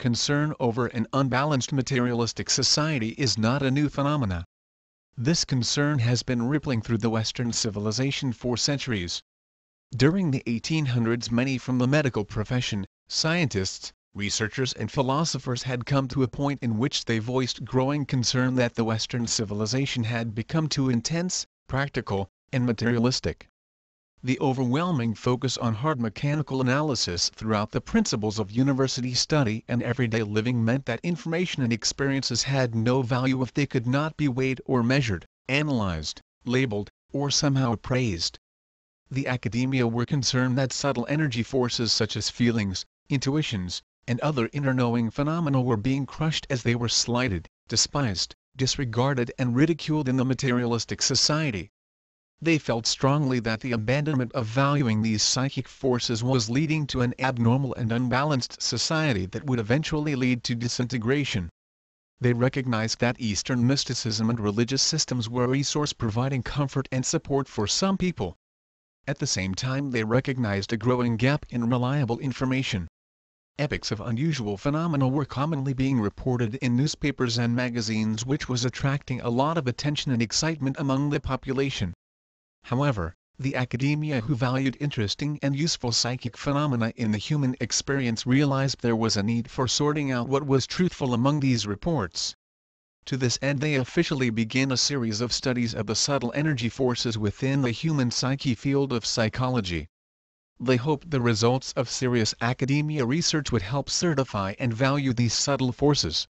Concern over an unbalanced materialistic society is not a new phenomena. This concern has been rippling through the Western civilization for centuries. During the 1800s, many from the medical profession, scientists, researchers and philosophers had come to a point in which they voiced growing concern that the Western civilization had become too intense, practical, and materialistic. The overwhelming focus on hard mechanical analysis throughout the principles of university study and everyday living meant that information and experiences had no value if they could not be weighed or measured, analyzed, labeled, or somehow appraised. The academia were concerned that subtle energy forces such as feelings, intuitions, and other inner knowing phenomena were being crushed as they were slighted, despised, disregarded and ridiculed in the materialistic society. They felt strongly that the abandonment of valuing these psychic forces was leading to an abnormal and unbalanced society that would eventually lead to disintegration. They recognized that Eastern mysticism and religious systems were a resource providing comfort and support for some people. At the same time, they recognized a growing gap in reliable information. Epics of unusual phenomena were commonly being reported in newspapers and magazines, which was attracting a lot of attention and excitement among the population. However, the academia who valued interesting and useful psychic phenomena in the human experience realized there was a need for sorting out what was truthful among these reports. To this end, they officially began a series of studies of the subtle energy forces within the human psyche field of psychology. They hoped the results of serious academia research would help certify and value these subtle forces.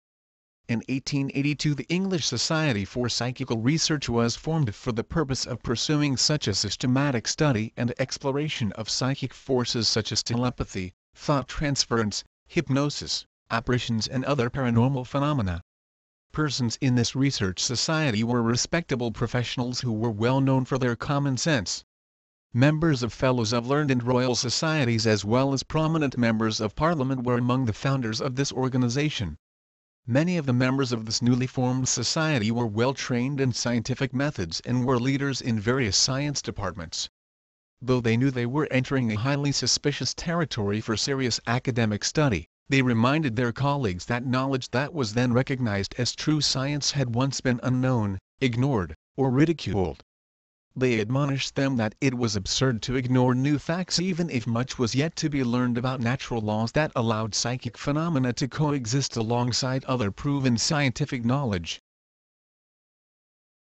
In 1882, the English Society for Psychical Research was formed for the purpose of pursuing such a systematic study and exploration of psychic forces such as telepathy, thought transference, hypnosis, apparitions and other paranormal phenomena. Persons in this research society were respectable professionals who were well known for their common sense. Members of Fellows of learned and royal societies as well as prominent members of Parliament were among the founders of this organization. Many of the members of this newly formed society were well trained in scientific methods and were leaders in various science departments. Though they knew they were entering a highly suspicious territory for serious academic study, they reminded their colleagues that knowledge that was then recognized as true science had once been unknown, ignored, or ridiculed. They admonished them that it was absurd to ignore new facts even if much was yet to be learned about natural laws that allowed psychic phenomena to coexist alongside other proven scientific knowledge.